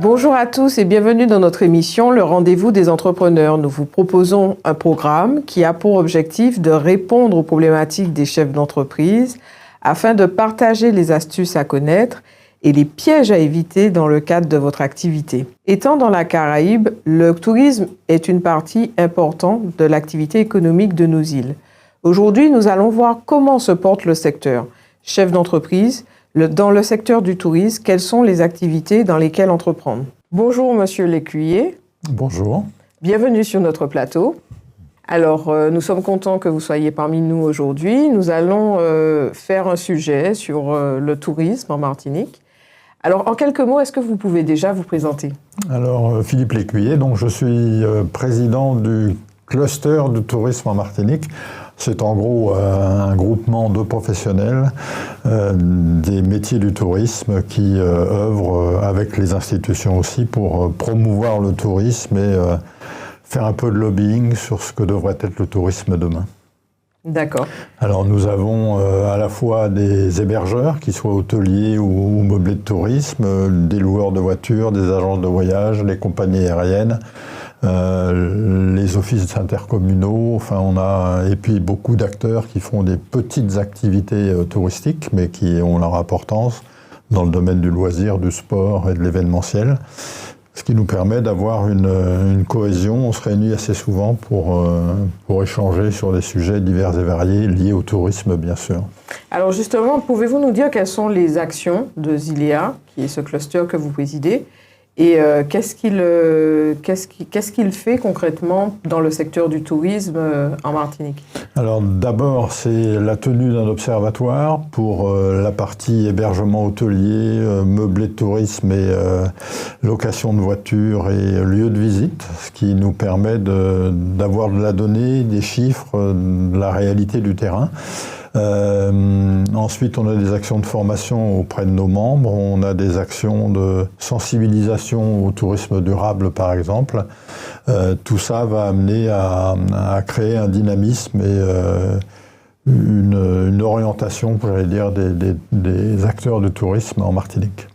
Bonjour à tous et bienvenue dans notre émission Le Rendez-vous des entrepreneurs. Nous vous proposons un programme qui a pour objectif de répondre aux problématiques des chefs d'entreprise afin de partager les astuces à connaître et les pièges à éviter dans le cadre de votre activité. Étant dans la Caraïbe, le tourisme est une partie importante de l'activité économique de nos îles. Aujourd'hui, nous allons voir comment se porte le secteur. Chef d'entreprise, dans le secteur du tourisme, quelles sont les activités dans lesquelles entreprendre? Bonjour Monsieur Lécuyer. Bonjour. Bienvenue sur notre plateau. Alors, nous sommes contents que vous soyez parmi nous aujourd'hui. Nous allons faire un sujet sur le tourisme en Martinique. Alors, en quelques mots, est-ce que vous pouvez déjà vous présenter? Alors, Philippe Lécuyer, donc je suis président du cluster du tourisme en Martinique. C'est en gros un groupement de professionnels des métiers du tourisme qui œuvrent avec les institutions aussi pour promouvoir le tourisme et faire un peu de lobbying sur ce que devrait être le tourisme demain. D'accord. Alors nous avons à la fois des hébergeurs, qu'ils soient hôteliers ou meublés de tourisme, des loueurs de voitures, des agences de voyage, les compagnies aériennes, les offices intercommunaux, enfin et puis beaucoup d'acteurs qui font des petites activités touristiques, mais qui ont leur importance dans le domaine du loisir, du sport et de l'événementiel. Ce qui nous permet d'avoir une cohésion. On se réunit assez souvent pour échanger sur des sujets divers et variés liés au tourisme, bien sûr. Alors justement, pouvez-vous nous dire quelles sont les actions de Zilea, qui est ce cluster que vous présidez, et qu'est-ce qu'il fait concrètement dans le secteur du tourisme en Martinique? Alors d'abord, c'est la tenue d'un observatoire pour la partie hébergement hôtelier, meublé de tourisme et location de voitures et lieux de visite, ce qui nous permet d'avoir de la donnée, des chiffres, de la réalité du terrain. Ensuite, on a des actions de formation auprès de nos membres, on a des actions de sensibilisation au tourisme durable, par exemple. Tout ça va amener à créer un dynamisme et une orientation, j'allais dire, des acteurs du tourisme en Martinique.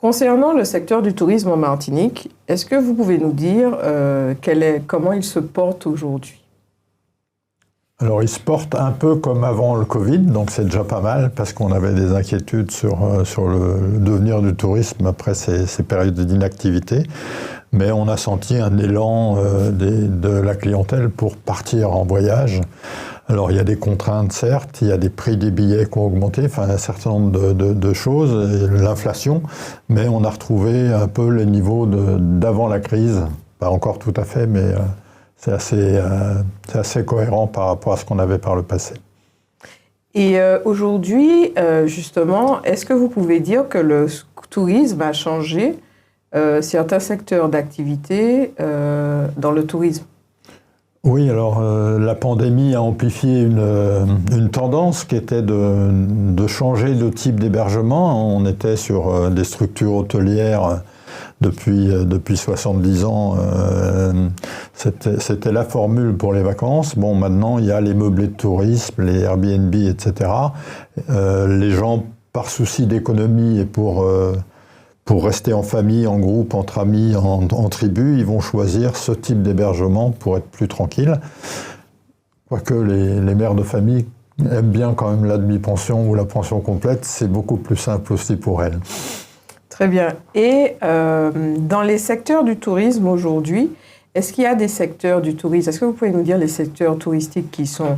Concernant le secteur du tourisme en Martinique, est-ce que vous pouvez nous dire comment il se porte aujourd'hui? Alors, il se porte un peu comme avant le Covid, donc c'est déjà pas mal, parce qu'on avait des inquiétudes sur le devenir du tourisme après ces périodes d'inactivité. Mais on a senti un élan de la clientèle pour partir en voyage. Alors, il y a des contraintes, certes, il y a des prix des billets qui ont augmenté, enfin, un certain nombre de choses, l'inflation, mais on a retrouvé un peu les niveaux d'avant la crise. Pas encore tout à fait, mais c'est assez cohérent par rapport à ce qu'on avait par le passé. Et aujourd'hui, justement, est-ce que vous pouvez dire que le tourisme a changé certains secteurs d'activité dans le tourisme? Oui, alors la pandémie a amplifié une tendance qui était de changer de type d'hébergement. On était sur des structures hôtelières depuis 70 ans, c'était la formule pour les vacances. Bon, maintenant, il y a les meublés de tourisme, les Airbnb, etc. Les gens, par souci d'économie et pour rester en famille, en groupe, entre amis, en tribu, ils vont choisir ce type d'hébergement pour être plus tranquille. Quoique les mères de famille aiment bien quand même la demi-pension ou la pension complète, c'est beaucoup plus simple aussi pour elles. Très bien. Et dans les secteurs du tourisme aujourd'hui, est-ce qu'il y a des secteurs du tourisme? Est-ce que vous pouvez nous dire les secteurs touristiques qui sont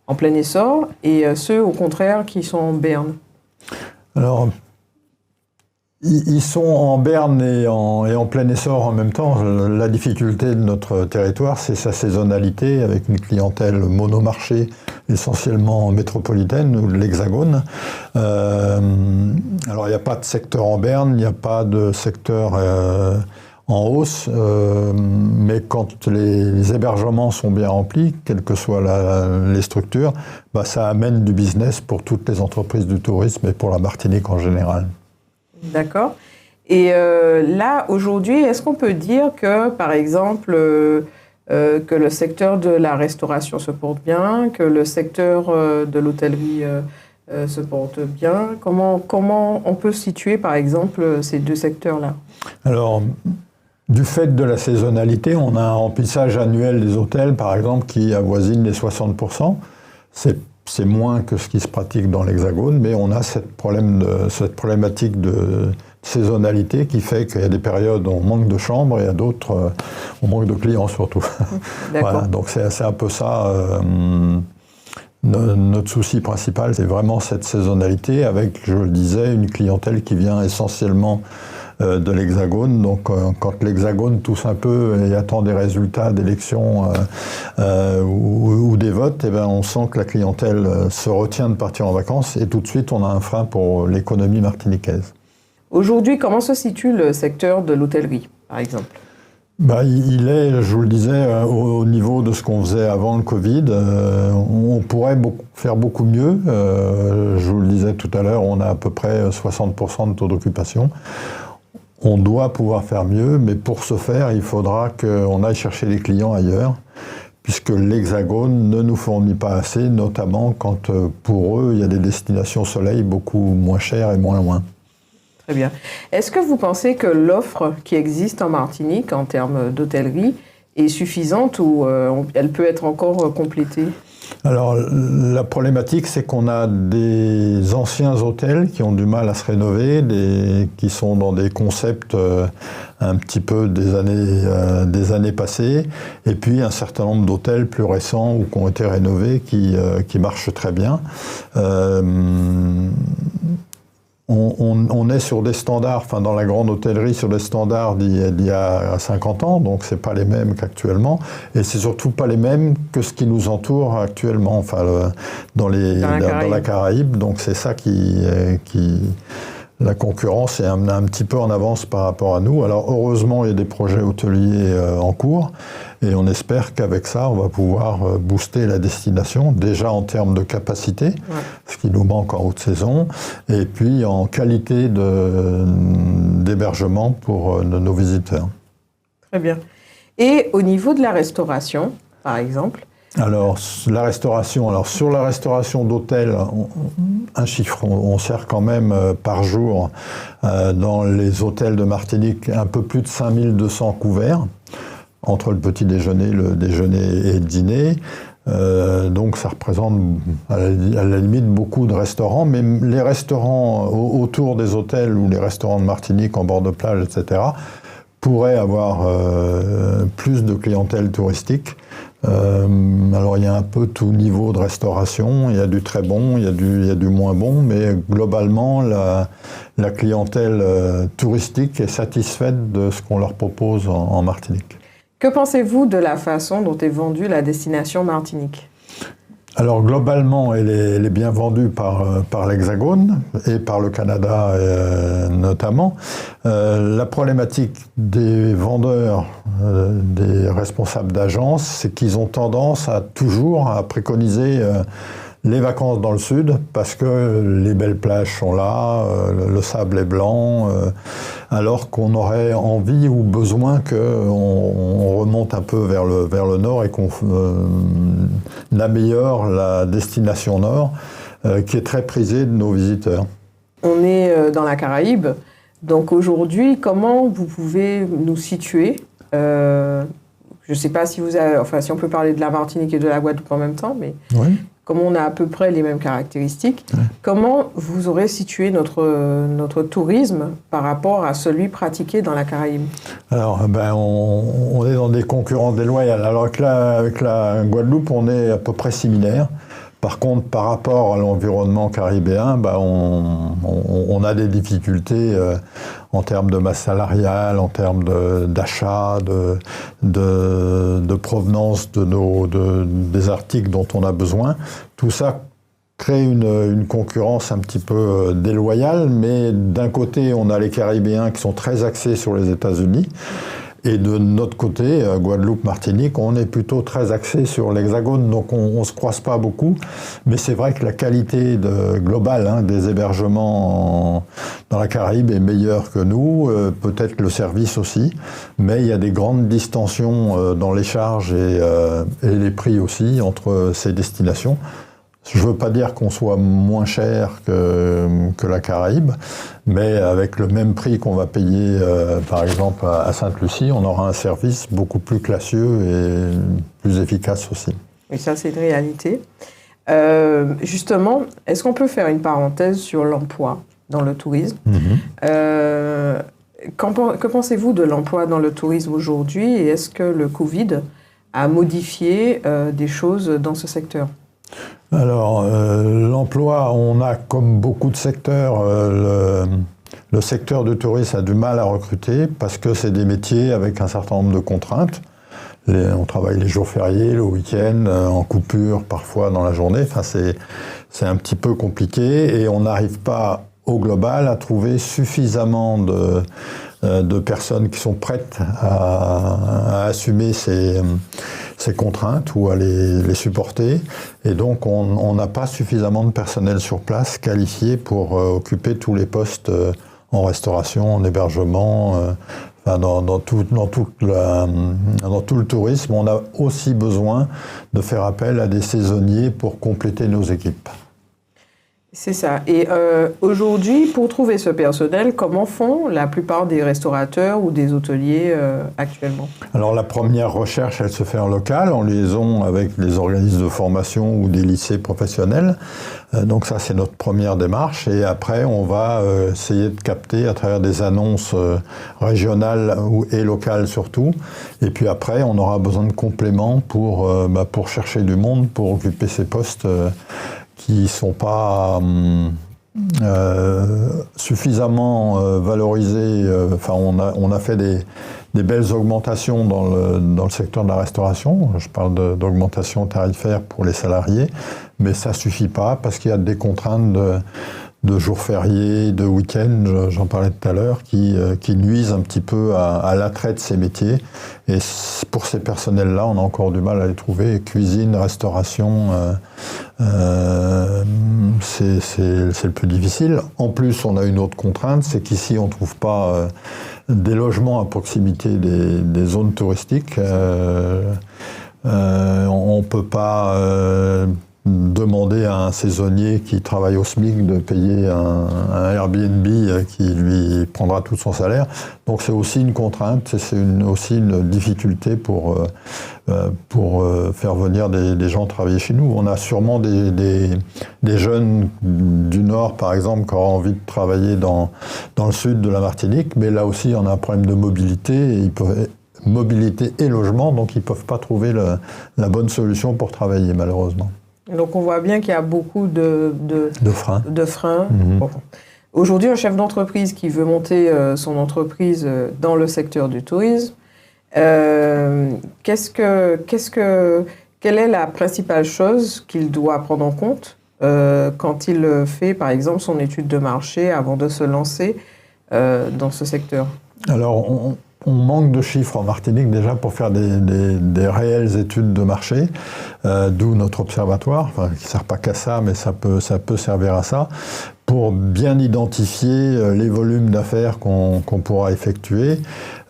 en plein essor et ceux, au contraire, qui sont en berne? Alors, ils sont en berne et en plein essor en même temps. La difficulté de notre territoire, c'est sa saisonnalité avec une clientèle monomarché, essentiellement métropolitaine ou de l'Hexagone. Alors, il n'y a pas de secteur en berne, il n'y a pas de secteur en hausse, mais quand les hébergements sont bien remplis, quelles que soient les structures, ça amène du business pour toutes les entreprises du tourisme et pour la Martinique en général. D'accord. Et là, aujourd'hui, est-ce qu'on peut dire que, par exemple, que le secteur de la restauration se porte bien, que le secteur de l'hôtellerie se portent bien. Comment on peut situer, par exemple, ces deux secteurs-là? Alors, du fait de la saisonnalité, on a un remplissage annuel des hôtels, par exemple, qui avoisine les 60%. C'est moins que ce qui se pratique dans l'Hexagone, mais on a cette problématique de saisonnalité qui fait qu'il y a des périodes où on manque de chambres et il y a d'autres où on manque de clients surtout. Voilà, donc c'est un peu ça. Notre souci principal, c'est vraiment cette saisonnalité avec, je le disais, une clientèle qui vient essentiellement de l'Hexagone. Donc quand l'Hexagone tousse un peu et attend des résultats d'élections ou des votes, eh ben, on sent que la clientèle se retient de partir en vacances et tout de suite on a un frein pour l'économie martiniquaise. Aujourd'hui, comment se situe le secteur de l'hôtellerie, par exemple? Il est, je vous le disais, au niveau de ce qu'on faisait avant le Covid. On pourrait faire beaucoup mieux. Je vous le disais tout à l'heure, on a à peu près 60% de taux d'occupation. On doit pouvoir faire mieux, mais pour ce faire, il faudra qu'on aille chercher les clients ailleurs, puisque l'Hexagone ne nous fournit pas assez, notamment quand pour eux, il y a des destinations soleil beaucoup moins chères et moins loin. Très bien. Est-ce que vous pensez que l'offre qui existe en Martinique en termes d'hôtellerie est suffisante ou elle peut être encore complétée? Alors, la problématique, c'est qu'on a des anciens hôtels qui ont du mal à se rénover, qui sont dans des concepts un petit peu des années passées, et puis un certain nombre d'hôtels plus récents ou qui ont été rénovés qui marchent très bien. On est sur des standards, enfin dans la grande hôtellerie, sur des standards d'il y a 50 ans, donc c'est pas les mêmes qu'actuellement, et c'est surtout pas les mêmes que ce qui nous entoure actuellement, enfin dans la Caraïbe, donc c'est ça qui la concurrence est un petit peu en avance par rapport à nous. Alors heureusement, il y a des projets hôteliers en cours et on espère qu'avec ça, on va pouvoir booster la destination, déjà en termes de capacité, ce qui nous manque en haute saison, et puis en qualité d'hébergement pour nos visiteurs. Très bien. Et au niveau de la restauration, par exemple? Alors, sur la restauration d'hôtel, un chiffre, on sert quand même par jour dans les hôtels de Martinique un peu plus de 5200 couverts, entre le petit déjeuner, le déjeuner et le dîner. Donc ça représente à la limite beaucoup de restaurants, mais les restaurants autour des hôtels ou les restaurants de Martinique en bord de plage, etc., pourraient avoir plus de clientèle touristique. Alors il y a un peu tout niveau de restauration, il y a du très bon, il y a du moins bon, mais globalement la clientèle touristique est satisfaite de ce qu'on leur propose en Martinique. Que pensez-vous de la façon dont est vendue la destination Martinique ? Alors globalement, elle est bien vendue par l'Hexagone et par le Canada notamment. La problématique des vendeurs, des responsables d'agences, c'est qu'ils ont tendance toujours à préconiser les vacances dans le sud parce que les belles plages sont là, le sable est blanc, alors qu'on aurait envie ou besoin qu'on remonte un peu vers le nord et qu'on améliore la destination nord qui est très prisée de nos visiteurs. On est dans la Caraïbe, donc aujourd'hui, comment vous pouvez nous situer je ne sais pas si si on peut parler de la Martinique et de la Guadeloupe en même temps, mais oui. Comme on a à peu près les mêmes caractéristiques, comment vous aurez situé notre tourisme par rapport à celui pratiqué dans la Caraïbe ? Alors, on est dans des concurrents déloyaux. Alors avec la Guadeloupe, on est à peu près similaire. Par contre, par rapport à l'environnement caribéen, on a des difficultés en termes de masse salariale, en termes d'achat, de provenance des articles dont on a besoin. Tout ça crée une concurrence un petit peu déloyale, mais d'un côté, on a les Caribéens qui sont très axés sur les États-Unis. Et de notre côté, Guadeloupe, Martinique, on est plutôt très axé sur l'Hexagone, donc on ne se croise pas beaucoup. Mais c'est vrai que la qualité globale des hébergements dans la Caraïbe est meilleure que nous, peut-être le service aussi, mais il y a des grandes distensions dans les charges et les prix aussi entre ces destinations. Je ne veux pas dire qu'on soit moins cher que la Caraïbe, mais avec le même prix qu'on va payer, par exemple, à Sainte-Lucie, on aura un service beaucoup plus classieux et plus efficace aussi. Et ça, c'est une réalité. Justement, est-ce qu'on peut faire une parenthèse sur l'emploi dans le tourisme? Que pensez-vous de l'emploi dans le tourisme aujourd'hui et est-ce que le Covid a modifié des choses dans ce secteur? Alors, l'emploi, on a comme beaucoup de secteurs, le secteur du tourisme a du mal à recruter parce que c'est des métiers avec un certain nombre de contraintes. On travaille les jours fériés, le week-end, en coupure parfois dans la journée. Enfin, c'est un petit peu compliqué et on n'arrive pas au global à trouver suffisamment de personnes qui sont prêtes à assumer ces contraintes ou à les supporter. Et donc, on n'a pas suffisamment de personnel sur place qualifié pour occuper tous les postes en restauration, en hébergement, dans tout le tourisme. On a aussi besoin de faire appel à des saisonniers pour compléter nos équipes. C'est ça. Et aujourd'hui, pour trouver ce personnel, comment font la plupart des restaurateurs ou des hôteliers actuellement? Alors la première recherche, elle se fait en local, en liaison avec les organismes de formation ou des lycées professionnels. Donc ça, c'est notre première démarche. Et après, on va essayer de capter à travers des annonces régionales et locales surtout. Et puis après, on aura besoin de compléments pour chercher du monde, pour occuper ces postes qui ne sont pas suffisamment valorisés. Enfin, on a fait des belles augmentations dans le secteur de la restauration. Je parle d'augmentation tarifaire pour les salariés, mais ça ne suffit pas parce qu'il y a des contraintes de jours fériés, de week-ends, j'en parlais tout à l'heure, qui nuisent un petit peu à l'attrait de ces métiers. Et pour ces personnels-là, on a encore du mal à les trouver. Cuisine, restauration, c'est le plus difficile. En plus, on a une autre contrainte, c'est qu'ici, on ne trouve pas des logements à proximité des zones touristiques. On ne peut pas demander à un saisonnier qui travaille au SMIC de payer un Airbnb qui lui prendra tout son salaire. Donc c'est aussi une contrainte, c'est aussi une difficulté pour faire venir des gens travailler chez nous. On a sûrement des jeunes du Nord, par exemple, qui auraient envie de travailler dans le sud de la Martinique, mais là aussi on a un problème de mobilité, mobilité et logement, donc ils ne peuvent pas trouver la bonne solution pour travailler, malheureusement. Donc on voit bien qu'il y a beaucoup de freins. Mm-hmm. Bon. Aujourd'hui, un chef d'entreprise qui veut monter son entreprise dans le secteur du tourisme, quelle est la principale chose qu'il doit prendre en compte quand il fait, par exemple, son étude de marché avant de se lancer dans ce secteur? Alors, on manque de chiffres en Martinique déjà pour faire des réelles études de marché, d'où notre observatoire, qui ne sert pas qu'à ça, mais ça peut servir à ça, pour bien identifier les volumes d'affaires qu'on pourra effectuer.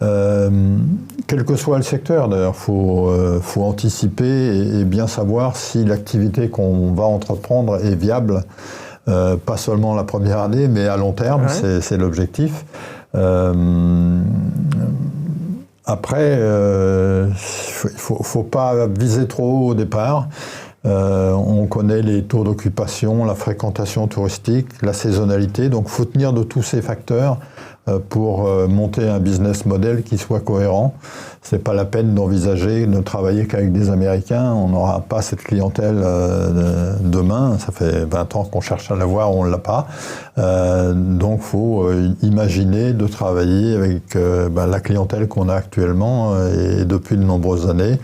Quel que soit le secteur, d'ailleurs, faut anticiper et bien savoir si l'activité qu'on va entreprendre est viable, pas seulement la première année, mais à long terme, ouais. C'est l'objectif. Après, faut pas viser trop haut au départ. On connaît les taux d'occupation, la fréquentation touristique, la saisonnalité. Donc, faut tenir de tous ces facteurs pour monter un business model qui soit cohérent. C'est pas la peine d'envisager de travailler qu'avec des Américains. On n'aura pas cette clientèle demain. Ça fait 20 ans qu'on cherche à l'avoir, on ne l'a pas. Donc, faut imaginer de travailler avec la clientèle qu'on a actuellement et depuis de nombreuses années.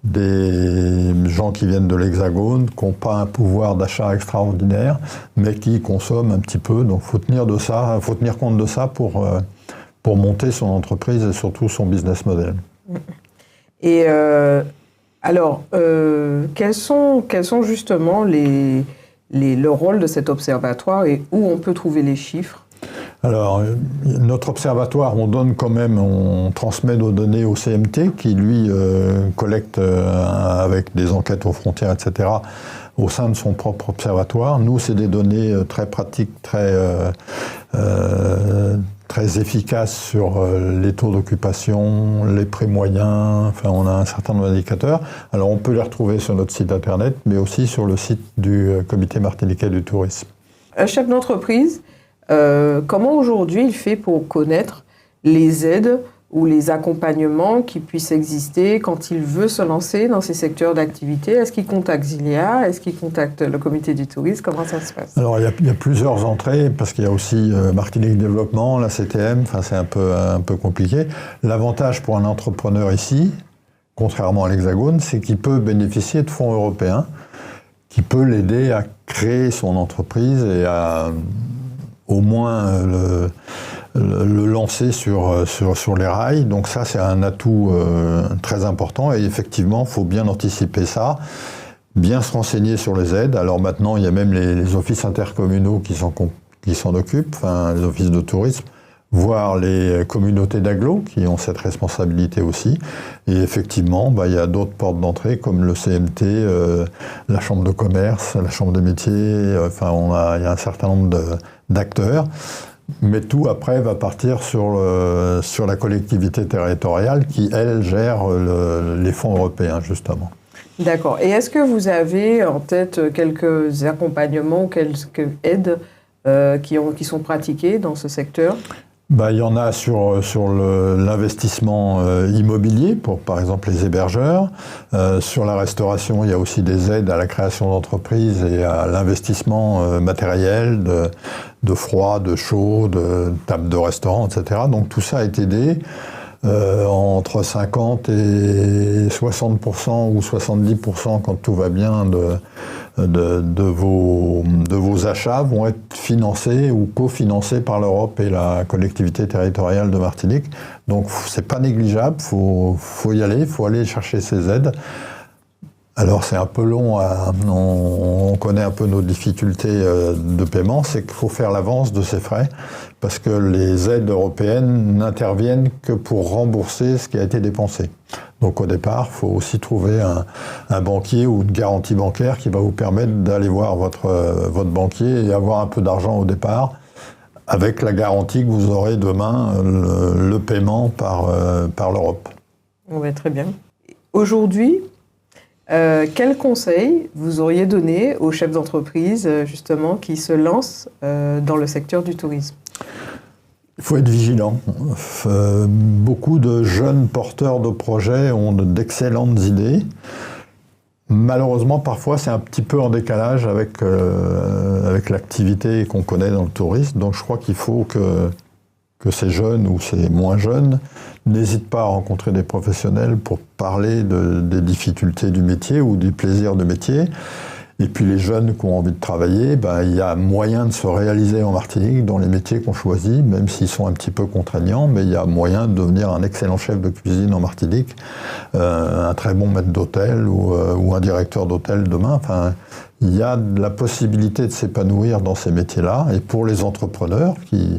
Des gens qui viennent de l'Hexagone, qui n'ont pas un pouvoir d'achat extraordinaire, mais qui consomment un petit peu. Donc, faut tenir compte de ça pour monter son entreprise et surtout son business model. Et alors, quels sont justement le rôle de cet observatoire et où on peut trouver les chiffres? Alors, notre observatoire, on transmet nos données au CMT qui, lui, collecte avec des enquêtes aux frontières, etc., au sein de son propre observatoire. Nous, c'est des données très pratiques, très efficaces sur les taux d'occupation, les prix moyens, enfin on a un certain nombre d'indicateurs. Alors on peut les retrouver sur notre site internet, mais aussi sur le site du Comité martiniquais du tourisme. Un chef d'entreprise, comment aujourd'hui il fait pour connaître les aides ou les accompagnements qui puissent exister quand il veut se lancer dans ces secteurs d'activité? Est-ce qu'il contacte Zilia? Est-ce qu'il contacte le comité du tourisme? Comment ça se passe? Alors, il y a plusieurs entrées, parce qu'il y a aussi Martinique Développement, la CTM, enfin, c'est un peu compliqué. L'avantage pour un entrepreneur ici, contrairement à l'Hexagone, c'est qu'il peut bénéficier de fonds européens qui peut l'aider à créer son entreprise et à au moins le lancer sur les rails. Donc ça, c'est un atout très important. Et effectivement, il faut bien anticiper ça, bien se renseigner sur les aides. Alors maintenant, il y a même les offices intercommunaux qui s'en occupent, enfin, les offices de tourisme, voire les communautés d'agglo qui ont cette responsabilité aussi. Et effectivement, il y a d'autres portes d'entrée comme le CMT, la Chambre de commerce, la Chambre des métiers. Enfin, il y a un certain nombre d'acteurs. Mais tout, après, va partir sur la collectivité territoriale qui, elle, gère les fonds européens, justement. D'accord. Et est-ce que vous avez en tête quelques accompagnements, quelques aides qui sont pratiquées dans ce secteur? Il y en a sur l'investissement immobilier, pour par exemple les hébergeurs. Sur la restauration, il y a aussi des aides à la création d'entreprises et à l'investissement matériel, de froid, de chaud, de table de restaurant, etc. Donc tout ça est aidé entre 50 et 60% ou 70% quand tout va bien de vos achats vont être financés ou cofinancés par l'Europe et la collectivité territoriale de Martinique. Donc c'est pas négligeable, faut y aller, il faut aller chercher ces aides. Alors c'est un peu long, on connaît un peu nos difficultés de paiement, c'est qu'il faut faire l'avance de ces frais parce que les aides européennes n'interviennent que pour rembourser ce qui a été dépensé. Donc au départ, il faut aussi trouver un banquier ou une garantie bancaire qui va vous permettre d'aller voir votre banquier et avoir un peu d'argent au départ avec la garantie que vous aurez demain le paiement par l'Europe. Oui, très bien. Aujourd'hui, quel conseil vous auriez donné aux chefs d'entreprise justement qui se lancent dans le secteur du tourisme? Il faut être vigilant. Beaucoup de jeunes porteurs de projets ont d'excellentes idées. Malheureusement, parfois, c'est un petit peu en décalage avec l'activité qu'on connaît dans le tourisme. Donc je crois qu'il faut que ces jeunes ou ces moins jeunes n'hésitent pas à rencontrer des professionnels pour parler des difficultés du métier ou du plaisir du métier. Et puis les jeunes qui ont envie de travailler, il y a moyen de se réaliser en Martinique dans les métiers qu'on choisit, même s'ils sont un petit peu contraignants, mais il y a moyen de devenir un excellent chef de cuisine en Martinique, un très bon maître d'hôtel ou un directeur d'hôtel demain. Enfin, il y a de la possibilité de s'épanouir dans ces métiers-là. Et pour les entrepreneurs qui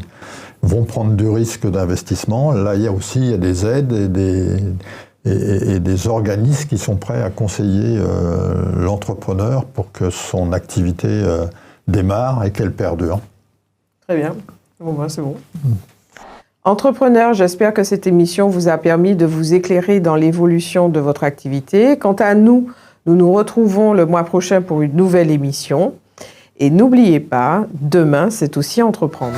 vont prendre du risque d'investissement, là il y a des aides et des organismes qui sont prêts à conseiller l'entrepreneur pour que son activité démarre et qu'elle perdure. Très bien. Bon, c'est bon. Entrepreneurs, j'espère que cette émission vous a permis de vous éclairer dans l'évolution de votre activité. Quant à nous, nous nous retrouvons le mois prochain pour une nouvelle émission. Et n'oubliez pas, demain, c'est aussi entreprendre.